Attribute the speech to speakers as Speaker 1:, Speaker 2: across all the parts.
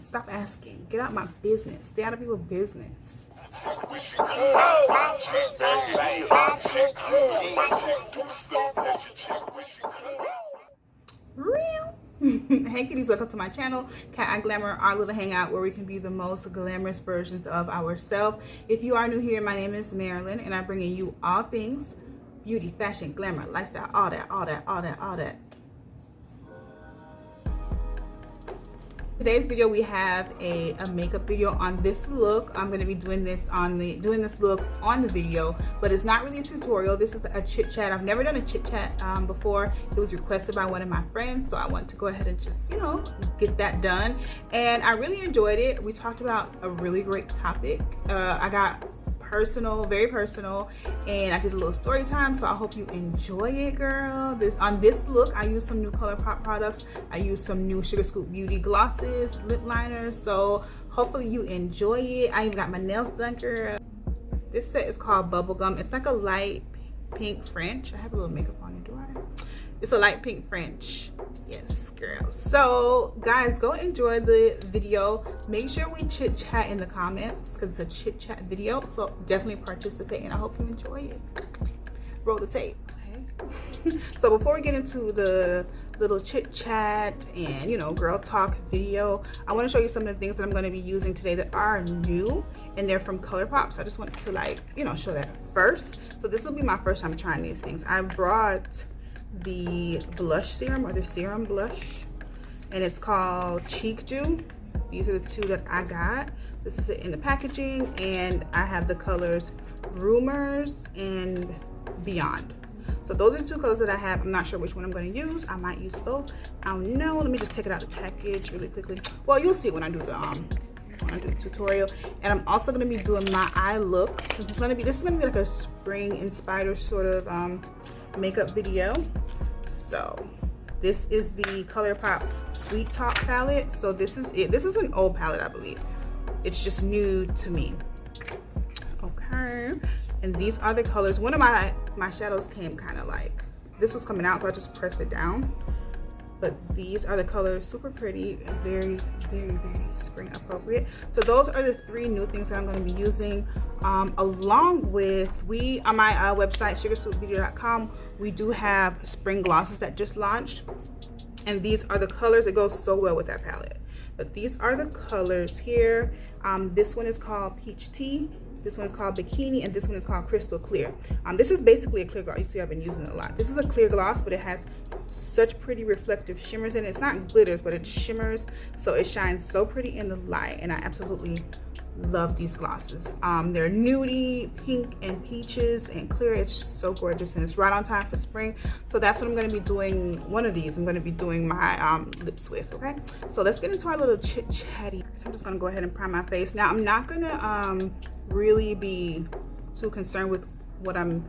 Speaker 1: Stop asking. Get out my business. Stay out of people's business. Real. Hey kitties, welcome to my channel, Cateyeglamour, our little hangout where we can be the most glamorous versions of ourselves. If you are new here, my name is Marilyn, and I'm bringing you all things beauty, fashion, glamour, lifestyle, all that. Today's video, we have a makeup video on this look. I'm going to be doing this look on the video, but it's not really a tutorial. This is a chit chat. I've never done a chit chat before. It was requested by one of my friends, so I want to go ahead and just, get that done. And I really enjoyed it. We talked about a really great topic. I got personal, very personal, and I did a little story time, so I hope you enjoy it, girl. On this look, I used some new ColourPop products. I used some new Sugar Scoop Beauty glosses, lip liners, so hopefully you enjoy it. I even got my nails done, girl. This set is called Bubblegum. It's like a light pink French. I have a little makeup on it, do I? It's a light pink French. Yes, girl. So guys, go enjoy the video. Make sure we chit chat in the comments because it's a chit chat video, so definitely participate, and I hope you enjoy it. Roll the tape. Okay. So before we get into the little chit chat and girl talk video, I want to show you some of the things that I'm going to be using today that are new, and they're from ColourPop. So I just wanted to show that first. So this will be my first time trying these things. I brought the blush serum, or the serum blush, and it's called Cheek Dew. These are the two that I got. This is it in the packaging, and I have the colors Rumors and Beyond. So those are the two colors that I have. I'm not sure which one I'm going to use. I might use both. I don't know. Let me just take it out of the package really quickly. Well, you'll see when I do the tutorial. And I'm also going to be doing my eye look. So this is going to be like a spring inspired sort of makeup video. So this is the ColourPop Sweet Talk palette. So this is it. This is an old palette, I believe. It's just new to me. Okay, and these are the colors. One of my shadows came kind of like, this was coming out, so I just pressed it down. But these are the colors, super pretty, very spring appropriate. So those are the three new things that I'm going to be using, along with, on my website sugarscoopbeauty.com, we do have spring glosses that just launched, and these are the colors. It goes so well with that palette. But these are the colors here. This one is called Peach Tea, this one is called Bikini, and this one is called Crystal Clear. This is basically a clear gloss. You see, I've been using it a lot. This is a clear gloss, but it has such pretty reflective shimmers in it. It's not glitters, but it shimmers, so it shines so pretty in the light, and I absolutely love these glosses. They're nudie, pink, and peaches, and clear. It's so gorgeous, and it's right on time for spring. So that's what I'm going to be doing. One of these I'm going to be doing my lips with. Okay, so let's get into our little chit chatty. So I'm just going to go ahead and prime my face. Now I'm not going to really be too concerned with what I'm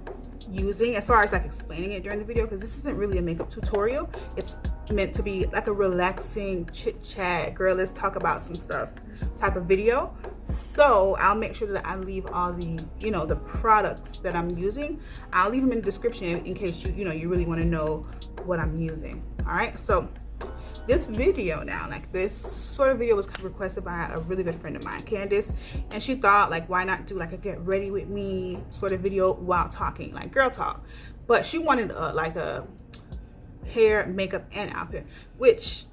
Speaker 1: using as far as like explaining it during the video, because this isn't really a makeup tutorial. It's meant to be like a relaxing chit chat, girl, let's talk about some stuff type of video. So I'll make sure that I leave all the the products that I'm using. I'll leave them in the description in case you really want to know what I'm using. All right, so this video now, like this sort of video, was requested by a really good friend of mine, Candace, and she thought, like, why not do like a get ready with me sort of video while talking, like girl talk. But she wanted like a hair, makeup, and outfit, which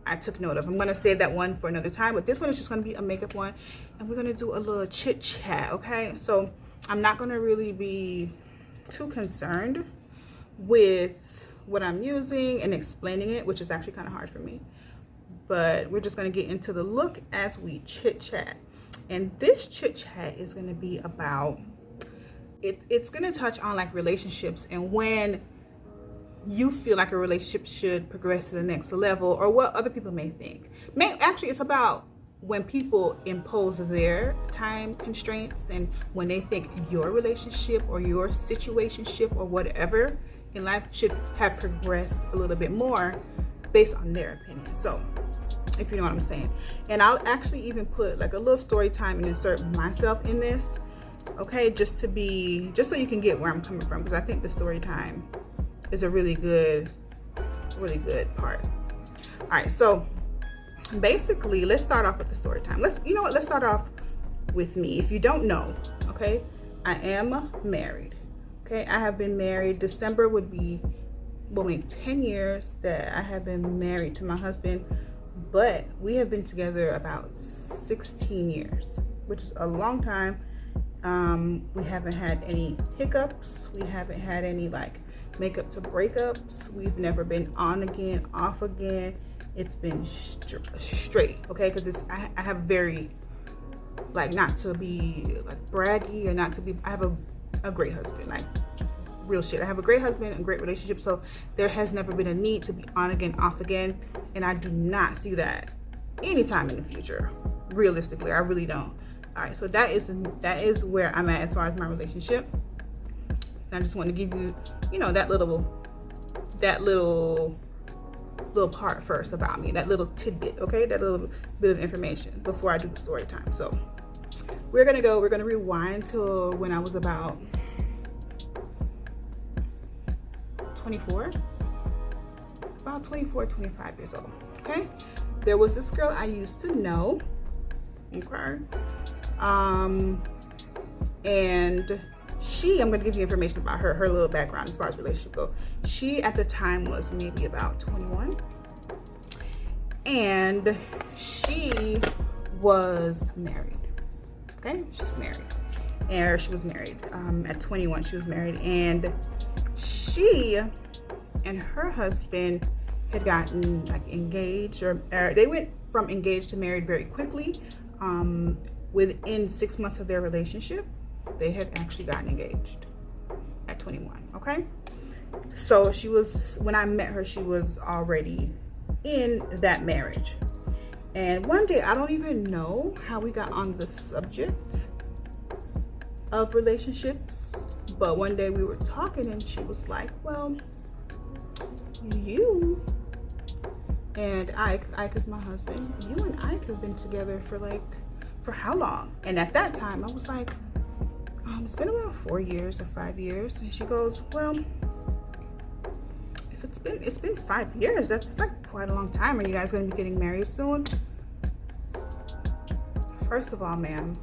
Speaker 1: I took note of. I'm gonna save that one for another time, but this one is just gonna be a makeup one, and we're gonna do a little chit chat. Okay, so I'm not gonna really be too concerned with what I'm using and explaining it, which is actually kind of hard for me, but we're just going to get into the look as we chit chat. And this chit chat is going to be about it's going to touch on like relationships, and when you feel like a relationship should progress to the next level, or what other people may think. Actually, it's about when people impose their time constraints, and when they think your relationship or your situationship or whatever in life should have progressed a little bit more based on their opinion. So if you know what I'm saying. And I'll actually even put like a little story time and insert myself in this, okay, just so you can get where I'm coming from, because I think the story time is a really good part. All right, so basically, let's start off with the story time. You know what, let's start off with me. If you don't know, okay, I am married. Okay, I have been married. December will make 10 years that I have been married to my husband, but we have been together about 16 years, which is a long time. We haven't had any hiccups. We haven't had any like makeup to breakups. We've never been on again, off again. It's been straight, okay? Because I have very, like, not to be like braggy or not to be, I have a great husband, like real shit. I have a great husband, a great relationship, so there has never been a need to be on again, off again, and I do not see that anytime in the future. Realistically, I really don't. All right, so that is where I'm at as far as my relationship. And I just want to give you, you know, that little part first about me, that little tidbit, okay, that little bit of information before I do the story time. So we're gonna rewind to when I was about 24, 25 years old. Okay, there was this girl I used to know. Okay, and I'm gonna give you information about her little background as far as relationship goes. She at the time was maybe about 21, and she was married. Okay, she's married, and she was married at 21. She was married, and she and her husband had gotten like engaged, or they went from engaged to married very quickly. Within 6 months of their relationship, they had actually gotten engaged at 21. Okay, so when I met her, she was already in that marriage. And one day, I don't even know how we got on the subject of relationships, but one day we were talking and she was like, well, you and Ike is my husband, you and Ike have been together for how long? And at that time I was like, it's been about 4 years or 5 years. And she goes, well, if it's been 5 years, that's like quite a long time. Are you guys going to be getting married soon? First of all, ma'am,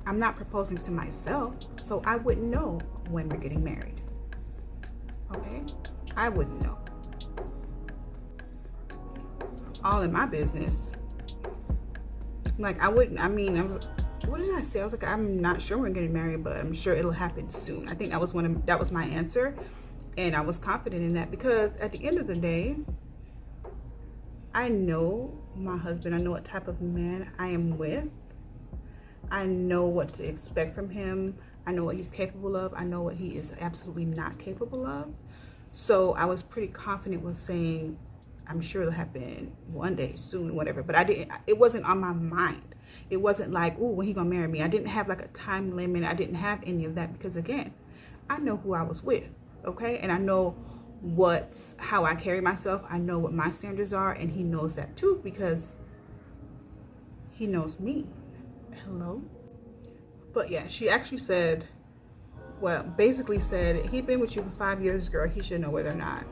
Speaker 1: I'm not proposing to myself, so I wouldn't know when we're getting married. Okay, I wouldn't know. All in my business. Like, I wouldn't, what did I say? I was like, I'm not sure we're getting married, but I'm sure it'll happen soon. I think that was my answer. And I was confident in that because at the end of the day, I know my husband. I know what type of man I am with. I know what to expect from him. I know what he's capable of. I know what he is absolutely not capable of. So I was pretty confident with saying, I'm sure it'll happen one day, soon, whatever. But it wasn't on my mind. It wasn't like, ooh, when he gonna marry me? I didn't have like a time limit. I didn't have any of that because, again, I know who I was with, okay? And I know how I carry myself. I know what my standards are, and he knows that too because he knows me. Hello? But yeah, she actually said, well, basically said, he'd been with you for 5 years, girl. He should know whether or not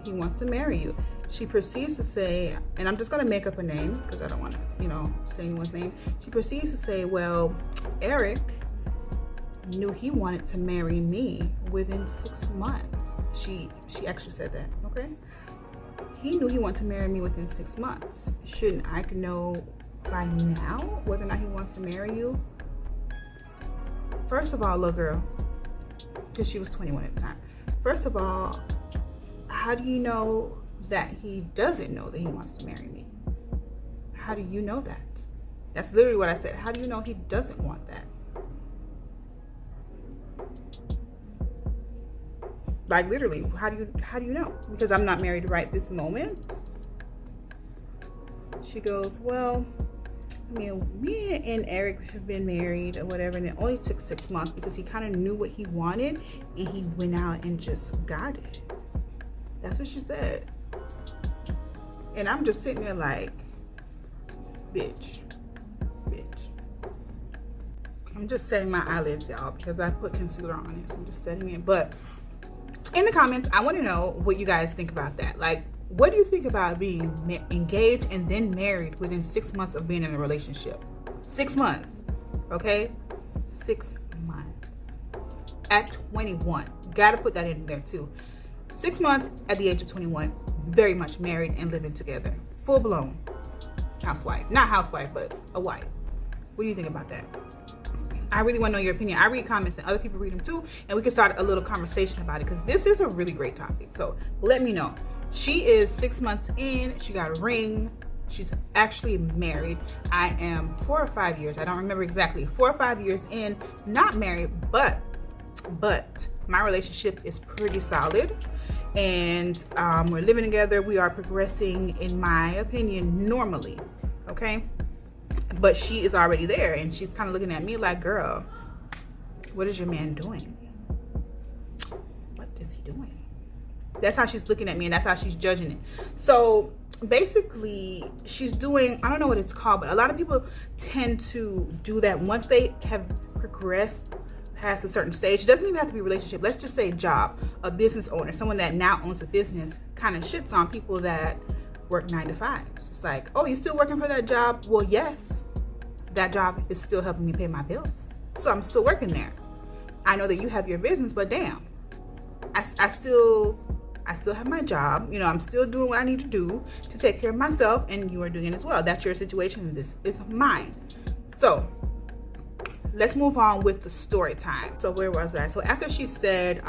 Speaker 1: he wants to marry you. She proceeds to say, and I'm just going to make up a name because I don't want to, say anyone's name. She proceeds to say, well, Eric knew he wanted to marry me within 6 months. She actually said that, okay? He knew he wanted to marry me within 6 months. Shouldn't I know by now whether or not he wants to marry you? First of all, little girl, because she was 21 at the time. First of all, how do you know that he doesn't know that he wants to marry me? How do you know that? That's literally what I said. How do you know he doesn't want that? Like, literally, how do you know? Because I'm not married right this moment. She goes, well, me and Eric have been married or whatever, and it only took 6 months because he kind of knew what he wanted and he went out and just got it. That's what she said. And I'm just sitting there like, bitch. I'm just setting my eyelids, y'all, because I put concealer on it, so I'm just setting it. But in the comments, I want to know what you guys think about that. Like, What do you think about being engaged and then married within 6 months of being in a relationship? 6 months, okay? 6 months. At 21. Gotta put that in there too. 6 months at the age of 21. Very much married and living together. Full blown housewife. Not housewife, but a wife. What do you think about that? I really want to know your opinion. I read comments and other people read them too, and we can start a little conversation about it because this is a really great topic. So let me know. She is 6 months in. She got a ring. She's actually married. I am 4 or 5 years. I don't remember exactly. 4 or 5 years in, not married, but my relationship is pretty solid, and we're living together. We are progressing, in my opinion, normally. Okay. But she is already there, and she's kind of looking at me like, girl, what is your man doing? What is he doing? That's how she's looking at me, and that's how she's judging it. So basically, she's doing, I don't know what it's called, but a lot of people tend to do that once they have progressed past a certain stage. It doesn't even have to be a relationship. Let's just say job, a business owner, someone that now owns a business, kind of shits on people that work 9 to 5. It's like, oh, you still working for that job? Well, yes, that job is still helping me pay my bills, so I'm still working there. I know that you have your business, but damn, I still have my job. You know, I'm still doing what I need to do to take care of myself, and you are doing it as well. That's your situation, and this is mine. So let's move on with the story time. So where was I? So after she said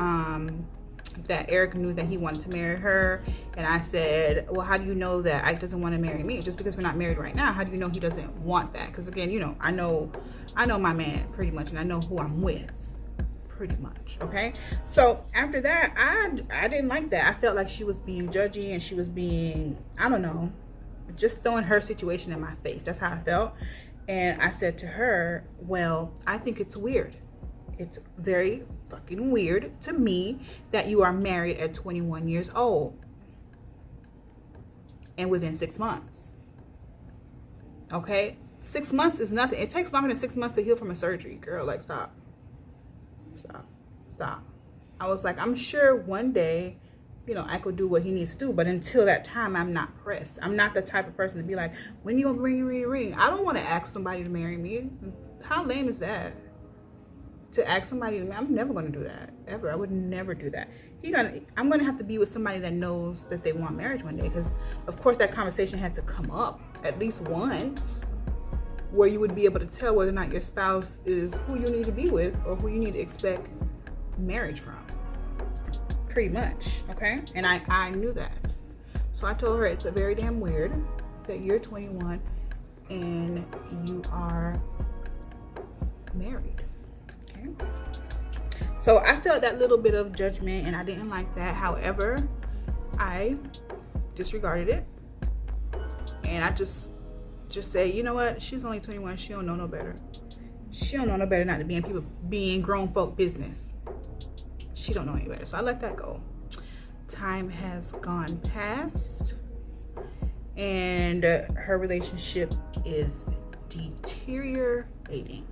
Speaker 1: that Eric knew that he wanted to marry her, and I said, well, how do you know that Ike doesn't want to marry me? Just because we're not married right now, how do you know he doesn't want that? Because again, you know, I know my man pretty much, and I know who I'm with pretty much. Okay, so after that, I didn't like that. I felt like she was being judgy, and she was being, I don't know, just throwing her situation in my face. That's how I felt. And I said to her, well, I think it's weird. It's very fucking weird to me that you are married at 21 years old and within 6 months. Okay, 6 months is nothing. It takes longer than 6 months to heal from a surgery. Girl, like, stop. I was like, I'm sure one day, you know, I could do what he needs to do, but until that time, I'm not pressed. I'm not the type of person to be like, when you gonna bring your ring? I don't want to ask somebody to marry me. How lame is that? To ask somebody to marry? I'm never gonna do that, ever. I would never do that. I'm gonna have to be with somebody that knows that they want marriage one day, because of course that conversation had to come up at least once, where you would be able to tell whether or not your spouse is who you need to be with or who you need to expect marriage from. Pretty much, okay? And I knew that. So I told her it's a very damn weird that you're 21 and you are married, okay? So I felt that little bit of judgment, and I didn't like that. However, I disregarded it, and I just say, you know what? She's only 21. She don't know no better. She don't know no better not to be in grown folk business. She don't know any better. So I let that go. Time has gone past, and her relationship is deteriorating.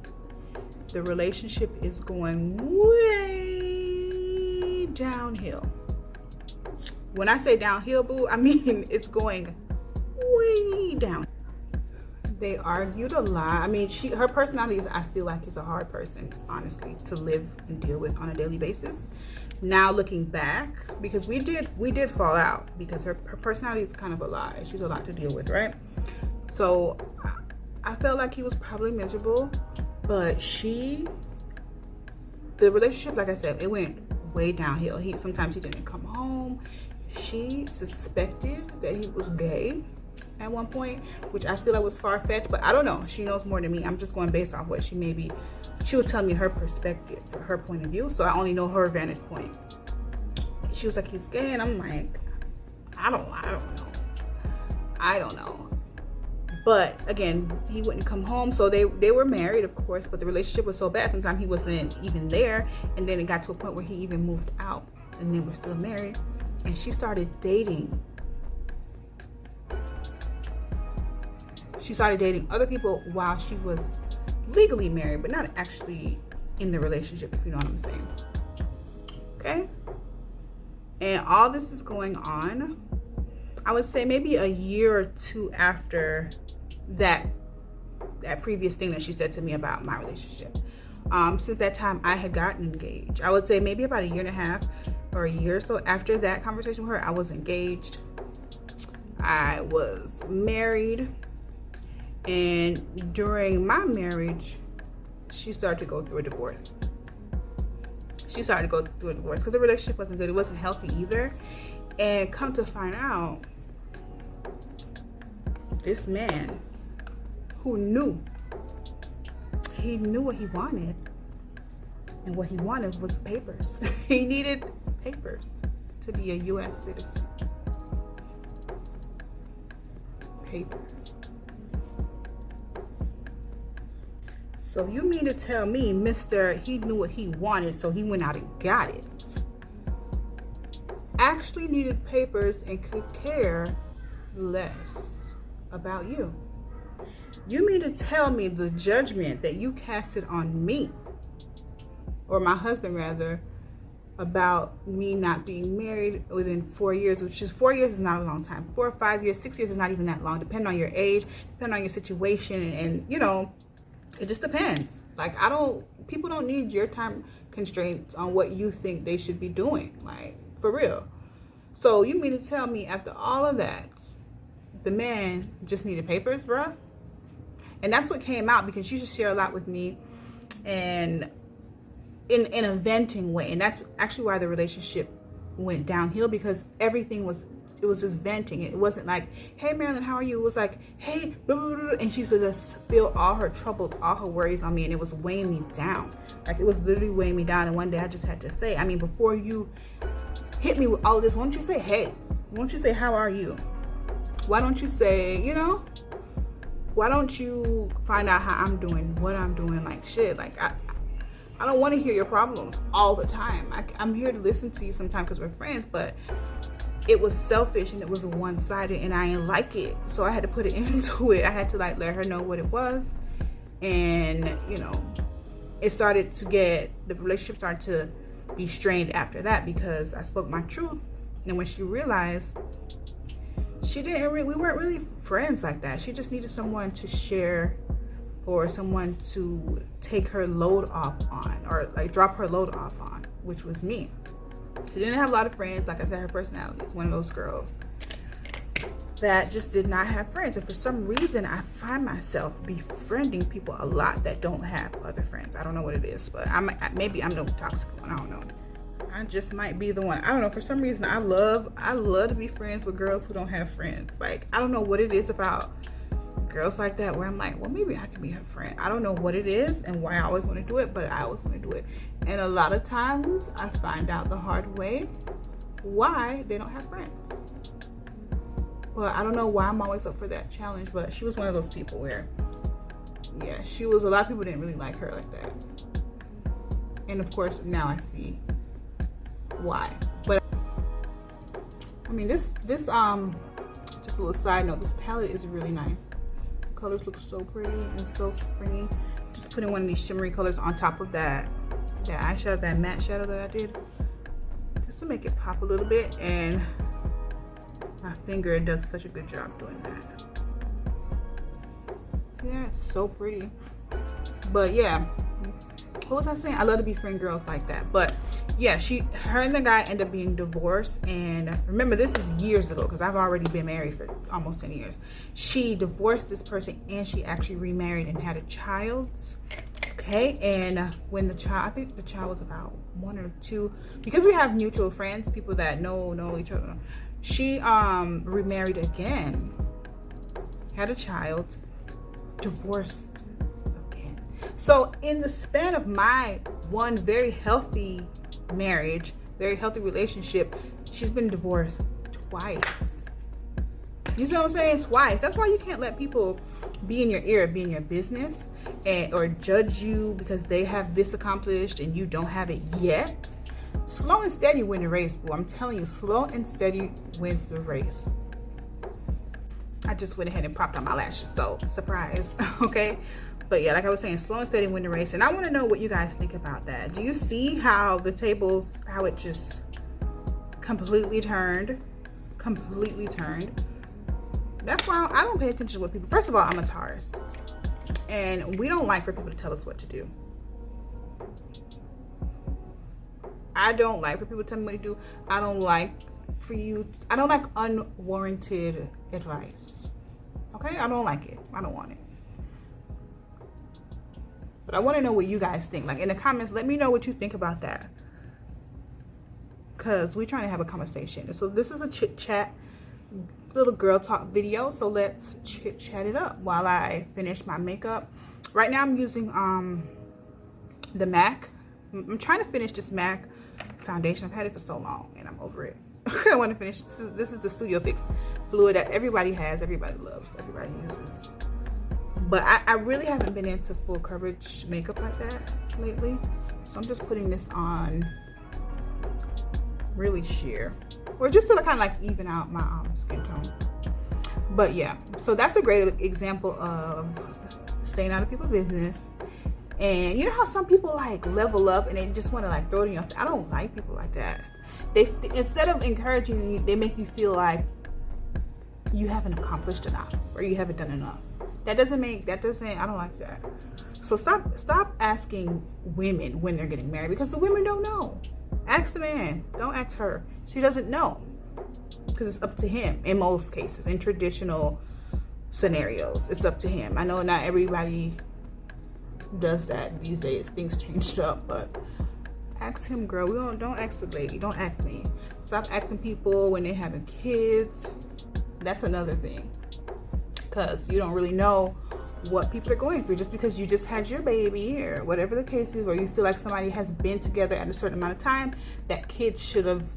Speaker 1: The relationship is going way downhill. When I say downhill, boo, I mean it's going way down. They argued a lot. I mean, her personality is, I feel like, is a hard person, honestly, to live and deal with on a daily basis. Now looking back, because we did fall out, because her personality is kind of a lot. She's a lot to deal with, right? So I felt like he was probably miserable, but the relationship, like I said, it went way downhill. Sometimes he didn't come home. She suspected that he was gay at one point, which I feel like was far-fetched, but I don't know. She knows more than me. I'm just going based off what she was telling me her perspective, her point of view, so I only know her vantage point. She was like, he's gay, and I'm like, I don't know. But again, he wouldn't come home, so they were married, of course, but the relationship was so bad sometimes he wasn't even there, and then it got to a point where he even moved out, and they were still married, and she started dating. She started dating other people while she was legally married, but not actually in the relationship, if you know what I'm saying. Okay? And all this is going on. I would say maybe a year or two after that previous thing that she said to me about my relationship. Since that time, I had gotten engaged. I would say maybe about a year and a half or a year or so after that conversation with her, I was engaged. I was married. And during my marriage, she started to go through a divorce. She started to go through a divorce because the relationship wasn't good. It wasn't healthy either. And come to find out, this man who knew, he knew what he wanted. And what he wanted was papers. He needed papers to be a U.S. citizen. Papers. So you mean to tell me, Mr. He knew what he wanted, so he went out and got it, actually needed papers and could care less about you? You mean to tell me the judgment that you casted on me, or my husband rather, about me not being married within 4 years, which is 4 years is not a long time. 4 or 5 years, 6 years is not even that long, depending on your age, depending on your situation, and you know, it just depends. Like, people don't need your time constraints on what you think they should be doing, like, for real. So you mean to tell me after all of that, the man just needed papers, bruh? And that's what came out, because you just share a lot with me, and in a venting way. And that's actually why the relationship went downhill, because everything was, it was just venting. It wasn't like, hey Marilyn, how are you? It was like, hey, blah, blah, blah, and she used to just spill all her troubles, all her worries on me, and it was weighing me down. Like, it was literally weighing me down. And one day I just had to say, I mean, before you hit me with all of this, why don't you say, hey? Why don't you say, how are you? Why don't you say, you know, why don't you find out how I'm doing, what I'm doing? Like, shit, like, I don't want to hear your problems all the time. I'm here to listen to you sometimes because we're friends, but it was selfish and it was one-sided, and I didn't like it. So I had to put it into it. I had to, like, let her know what it was. And, you know, it started to get, the relationship started to be strained after that, because I spoke my truth. And when she realized, we weren't really friends like that. She just needed someone to share, or someone to take her load off on, or like drop her load off on, which was me. She didn't have a lot of friends. Like I said, her personality is one of those girls that just did not have friends. And for some reason, I find myself befriending people a lot that don't have other friends. I don't know what it is, but maybe I'm the toxic one. I don't know. I just might be the one. I don't know. For some reason, I love to be friends with girls who don't have friends. Like, I don't know what it is about girls like that, where I'm like, well, maybe I can be her friend. I don't know what it is and why I always want to do it, but I always want to do it. And a lot of times I find out the hard way why they don't have friends. Well, I don't know why I'm always up for that challenge, but she was one of those people where, yeah, a lot of people didn't really like her like that. And of course, now I see why. But I mean, this just a little side note, this palette is really nice. Colors look so pretty and so springy. Just putting one of these shimmery colors on top of that eyeshadow, that matte shadow that I did, just to make it pop a little bit. And my finger does such a good job doing that. So yeah, it's so pretty. But yeah, what was I saying? I love to befriend girls like that. But yeah, her and the guy end up being divorced. And remember, this is years ago, because I've already been married for almost 10 years. She divorced this person, and she actually remarried and had a child. Okay, and when the child, I think the child was about 1 or 2, because we have mutual friends, people that know each other. She remarried again, had a child, divorced. So in the span of my one very healthy marriage, very healthy relationship, she's been divorced twice. You see what I'm saying? Twice. That's why you can't let people be in your ear, be in your business, or judge you because they have this accomplished and you don't have it yet. Slow and steady win the race, boo. I'm telling you, slow and steady wins the race. I just went ahead and popped on my lashes, so surprise. Okay. But yeah, like I was saying, slow and steady win the race. And I want to know what you guys think about that. Do you see how the tables, how it just completely turned? completely turned. That's why I don't pay attention to what people, first of all, I'm a Taurus. And we don't like for people to tell us what to do. I don't like for people to tell me what to do. I don't like unwarranted advice. Okay? I don't like it. I don't want it. But I want to know what you guys think. Like in the comments, let me know what you think about that. Because we're trying to have a conversation. So this is a chit chat, little girl talk video. So let's chit chat it up while I finish my makeup. Right now I'm using the MAC. I'm trying to finish this MAC foundation. I've had it for so long and I'm over it. I want to finish. This is the Studio Fix fluid that everybody has, everybody loves, everybody uses. But I really haven't been into full coverage makeup like that lately. So I'm just putting this on really sheer, or just to kind of like even out my skin tone. But yeah, so that's a great example of staying out of people's business. And you know how some people like level up and they just want to like throw it in your face? I don't like people like that. They, instead of encouraging you, they make you feel like you haven't accomplished enough or you haven't done enough. I don't like that. So stop asking women when they're getting married, because the women don't know. Ask the man. Don't ask her. She doesn't know, because it's up to him in most cases. In traditional scenarios, it's up to him. I know not everybody does that these days. Things changed up, but ask him, girl. Don't ask the lady. Don't ask me. Stop asking people when they're having kids. That's another thing, because you don't really know what people are going through. Just because you just had your baby or whatever the case is, or you feel like somebody has been together at a certain amount of time, that kids should have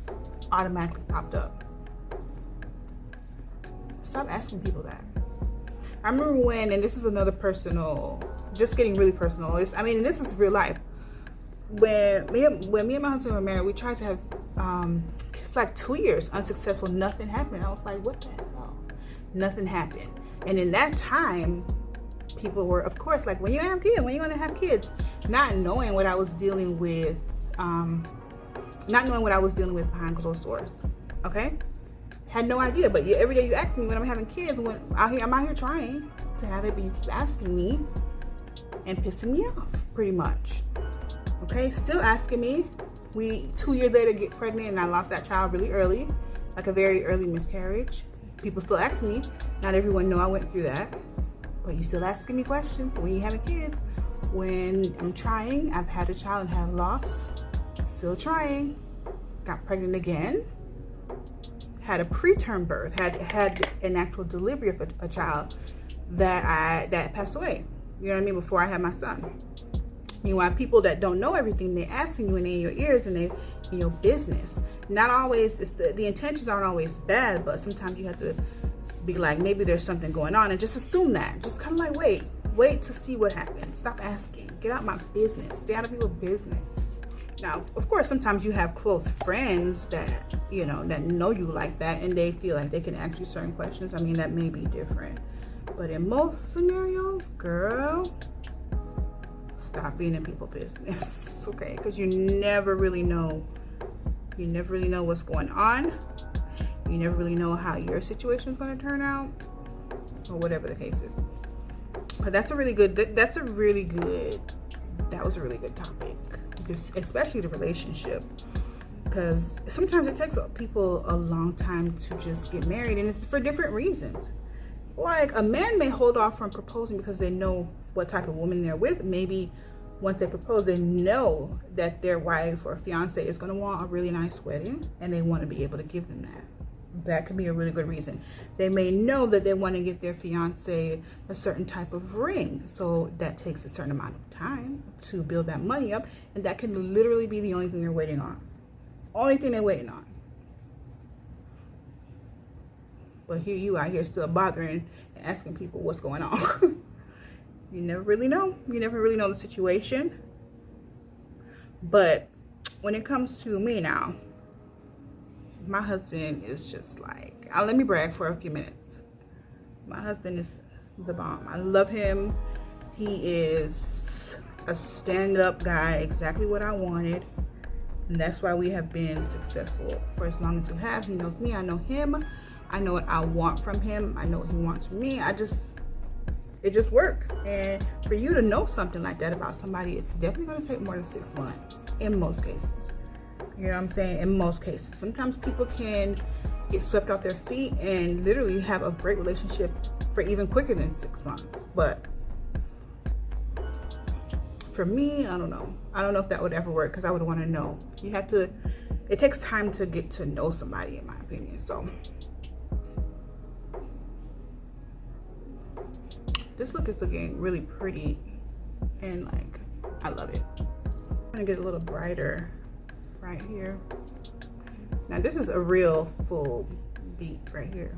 Speaker 1: automatically popped up. Stop asking people that. I remember when, and this is another personal, just getting really personal. This is real life. When me and my husband were married, we tried to have it's like 2 years unsuccessful. Nothing happened. I was like, what the hell? Nothing happened. And in that time, people were, of course, like, when you have kids, when you're gonna have kids, not knowing what I was dealing with, behind closed doors. Okay, had no idea. But every day you ask me when I'm having kids, when I'm out here trying to have it, but you keep asking me and pissing me off, pretty much. Okay, still asking me. We 2 years later get pregnant, and I lost that child really early, like a very early miscarriage. People still ask me. Not everyone know I went through that, but you still asking me questions when you having kids. When I'm trying, I've had a child and have lost. Still trying. Got pregnant again. Had a preterm birth. Had an actual delivery of a child that passed away. You know what I mean? Before I had my son. Meanwhile, people that don't know everything, they're asking you and they're in your ears and they're in your business. Not always, the intentions aren't always bad, but sometimes you have to be like, maybe there's something going on, and just assume that. Just kind of like, wait to see what happens. Stop asking. Get out my business. Stay out of people's business. Now, of course, sometimes you have close friends that, you know, that know you like that, and they feel like they can ask you certain questions. I mean, that may be different. But in most scenarios, girl, stop being in people's business, okay? Because you never really know. You never really know what's going on. You never really know how your situation is going to turn out, or whatever the case is. But that was a really good topic, especially the relationship, because sometimes it takes people a long time to just get married, and it's for different reasons. Like, a man may hold off from proposing because they know what type of woman they're with. Maybe once they propose, they know that their wife or fiance is going to want a really nice wedding, and they want to be able to give them that. That could be a really good reason. They may know that they want to get their fiance a certain type of ring, so that takes a certain amount of time to build that money up, and that can literally be the only thing they're waiting on. Only thing they're waiting on. But here you out here still bothering and asking people what's going on. You never really know. You never really know the situation. But when it comes to me now, my husband is just like, let me brag for a few minutes. My husband is the bomb. I love him. He is a stand-up guy, exactly what I wanted. And that's why we have been successful for as long as we have. He knows me, I know him. I know what I want from him. I know what he wants from me. It just works. And for you to know something like that about somebody, it's definitely going to take more than 6 months in most cases. You know what I'm saying? In most cases. Sometimes people can get swept off their feet and literally have a great relationship for even quicker than 6 months. But for me, I don't know. I don't know if that would ever work, because I would want to know. You have to, it takes time to get to know somebody, in my opinion. So this look is looking really pretty, and like, I love it. I'm gonna get a little brighter right here. Now this is a real full beat right here.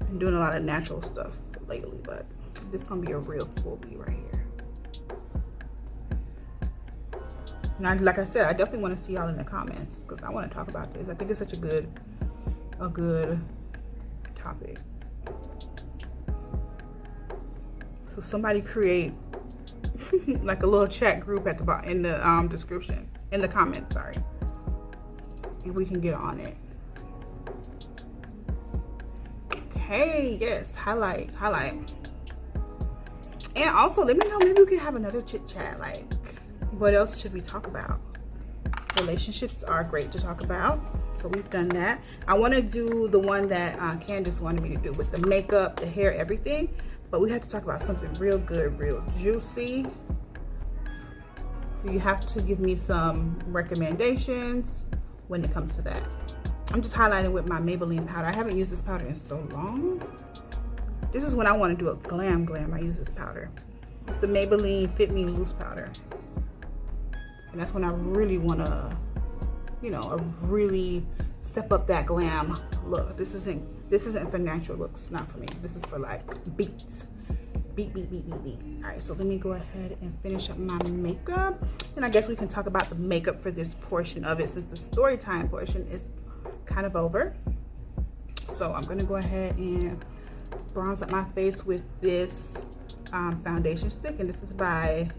Speaker 1: I'm doing a lot of natural stuff lately, but this is gonna be a real full beat right here. Now, like I said, I definitely want to see y'all in the comments, because I want to talk about this. I think it's such a good topic. So somebody create like a little chat group at the bottom in the description, in the comments, sorry, and we can get on it. Okay, yes, highlight. And also let me know, maybe we can have another chit chat. Like, what else should we talk about? Relationships are great to talk about, so we've done that. I want to do the one that Candace wanted me to do, with the makeup, the hair, everything. But we have to talk about something real good, real juicy. So you have to give me some recommendations when it comes to that. I'm just highlighting with my Maybelline powder. I haven't used this powder in so long. This is when I want to do a glam. I use this powder. It's the Maybelline Fit Me Loose powder. And that's when I really want to, you know, really step up that glam look. This isn't for natural looks, not for me. This is for like beats. Beat. All right, so let me go ahead and finish up my makeup. And I guess we can talk about the makeup for this portion of it, since the story time portion is kind of over. So I'm gonna go ahead and bronze up my face with this foundation stick, and this is by,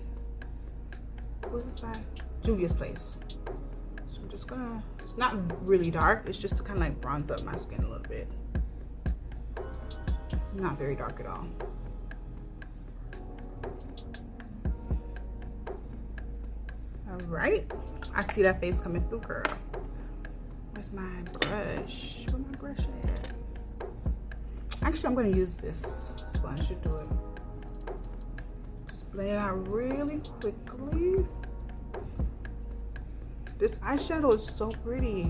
Speaker 1: what is this by? Juvia's Place. So I'm just gonna, it's not really dark, it's just to kind of like bronze up my skin a little bit. Not very dark at all. All right, I see that face coming through, girl. Where's my brush? Where's my brush at? Actually, I'm gonna use this sponge to do it. Just blend it out really quickly. This eyeshadow is so pretty.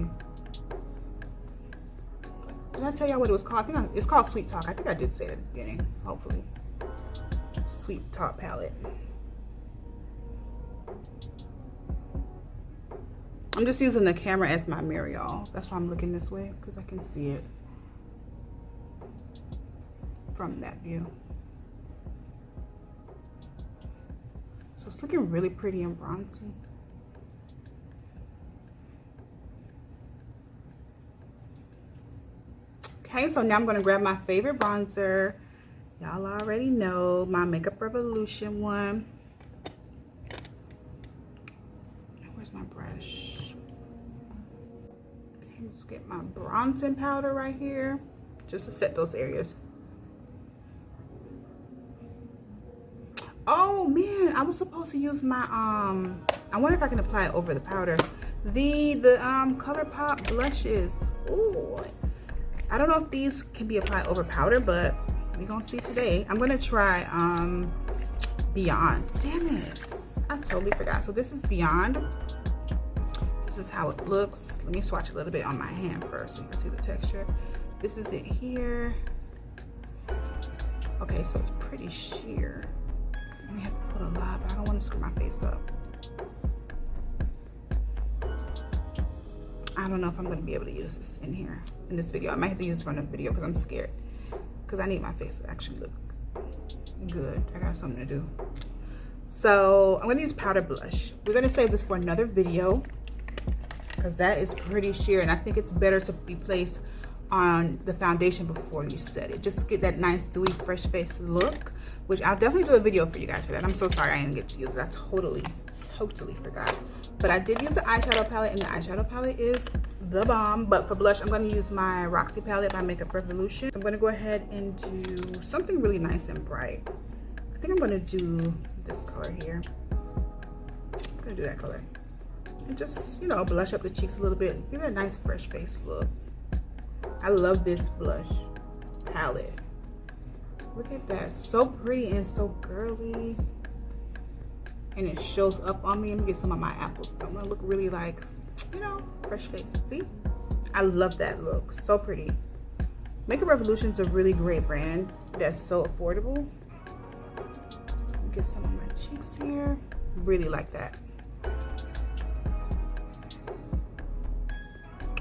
Speaker 1: Did I tell y'all what it was called? I think it's called Sweet Talk. I think I did say it at the beginning, hopefully. Sweet Talk palette. I'm just using the camera as my mirror, y'all. That's why I'm looking this way, because I can see it from that view. So it's looking really pretty and bronzy. Okay, so now I'm going to grab my favorite bronzer. Y'all already know, my Makeup Revolution one. Where's my brush? Okay, let's get my bronzing powder right here, just to set those areas. Oh man, I was supposed to use my I wonder if I can apply it over the powder. The ColourPop blushes. Ooh. I don't know if these can be applied over powder, but we're gonna see today. I'm gonna try Beyond. Damn it, I totally forgot. So this is Beyond. This is how it looks. Let me swatch a little bit on my hand first so you can see the texture. This is it here. Okay, so it's pretty sheer. We have to put a lot, but I don't want to screw my face up. I don't know if I'm going to be able to use this in here, in this video. I might have to use it for another video because I'm scared. Because I need my face to actually look good. I got something to do. So I'm going to use powder blush. We're going to save this for another video because that is pretty sheer. And I think it's better to be placed on the foundation before you set it. Just to get that nice dewy, fresh face look. which I'll definitely do a video for you guys for that. I'm so sorry I didn't get to use it. I totally forgot. But I did use the eyeshadow palette, and the eyeshadow palette is the bomb. But for blush, I'm going to use my Roxy palette by Makeup Revolution. I'm going to go ahead and do something really nice and bright. I think I'm going to do this color here. I'm going to do that color. And just, you know, blush up the cheeks a little bit. Give it a nice fresh face look. I love this blush palette. Look at that. So pretty and so girly. And it shows up on me. Let me get some of my apples. I'm gonna look really like, you know, fresh face. See? I love that look. So pretty. Makeup Revolution is a really great brand that's so affordable. So let me get some of my cheeks here. Really like that.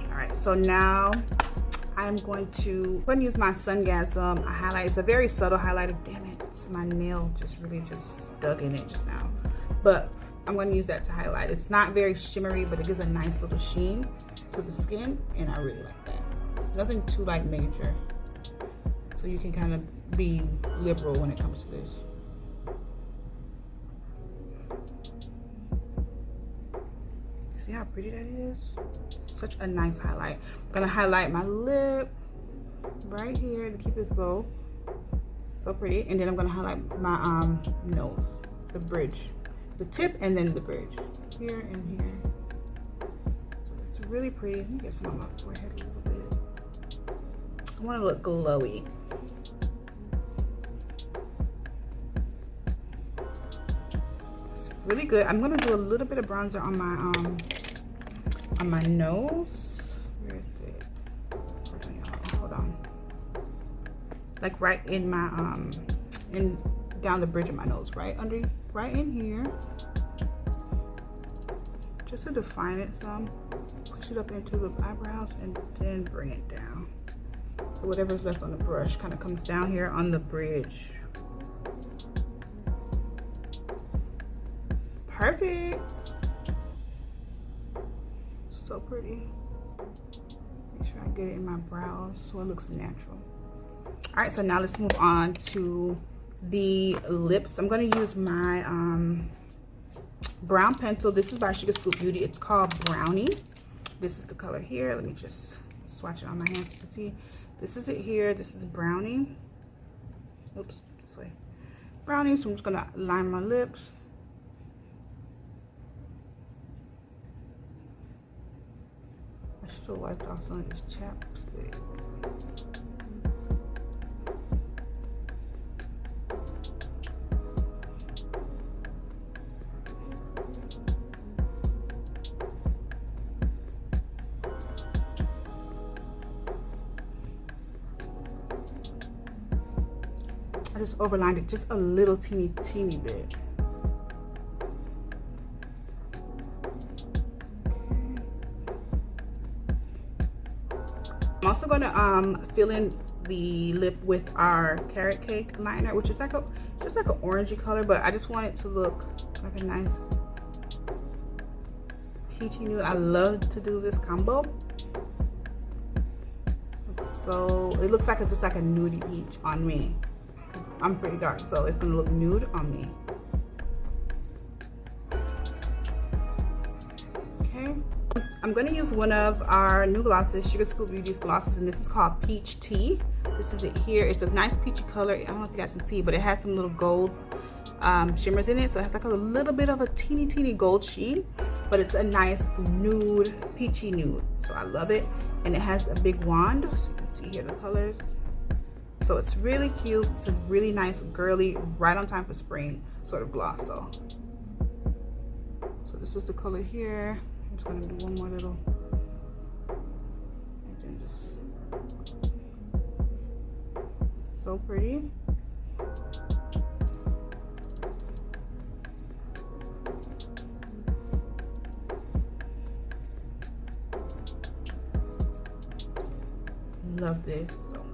Speaker 1: Alright, so now I'm going to use my Sungasm highlight. It's a very subtle highlighter. Damn it. My nail just really dug in it just now. But I'm going to use that to highlight. It's not very shimmery, but it gives a nice little sheen to the skin, and I really like that. It's nothing too like major, so you can kind of be liberal when it comes to this. See how pretty that is? Such a nice highlight. I'm going to highlight my lip right here to keep this bow. So pretty. And then I'm going to highlight my nose, the bridge. The tip and then the bridge here and here. So it's really pretty. Let me get some on my forehead a little bit. I want to look glowy. It's really good. I'm gonna do a little bit of bronzer on my nose. Where is it? Hold on. Like right in my down the bridge of my nose, right in here, just to define it some. Push it up into the eyebrows and then bring it down. So whatever's left on the brush kind of comes down here on the bridge. Perfect. So pretty. Make sure I get it in my brows so it looks natural. All right, so now let's move on to the lips. I'm going to use my brown pencil. This is by Sugar Scoop Beauty. It's called Brownie. This is the color here. Let me just swatch it on my hands so you can see. This is it here. This is Brownie. Oops, this way. Brownie. So I'm just going to line my lips. I should have wiped off some of this chapstick. I just overlined it just a little teeny bit. I'm also going to fill in the lip with our carrot cake liner, which is like just like an orangey color, but I just want it to look like a nice peachy nude. I love to do this combo. So it looks like just like a nudie peach on me. I'm pretty dark, so it's gonna look nude on me. Okay, I'm gonna use one of our new glosses, Sugar Scoop Beauty's glosses, and this is called Peach Tea. This is it here. It's a nice peachy color. I don't know if you guys can see, but it has some little gold shimmers in it, so it has like a little bit of a teeny gold sheen, but it's a nice nude, peachy nude. So I love it, and it has a big wand, so you can see here the colors. So it's really cute. It's a really nice, girly, right on time for spring sort of gloss. So this is the color here. I'm just gonna do one more little, and then just so pretty. Love this so much.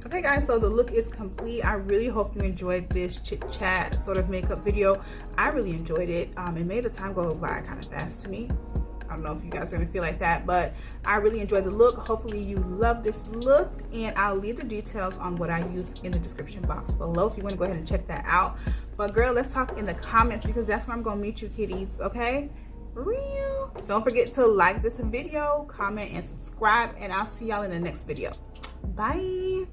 Speaker 1: Okay, Okay guys, so the look is complete. I really hope you enjoyed this chit chat sort of makeup video. I really enjoyed it. It made the time go by kind of fast to me. I don't know if you guys are gonna feel like that, but I really enjoyed the look. Hopefully you love this look, and I'll leave the details on what I used in the description box below if you want to go ahead and check that out. But girl, let's talk in the comments, because that's where I'm gonna meet you kitties, okay? Real. Don't forget to like this video, comment, and subscribe, and I'll see y'all in the next video. Bye.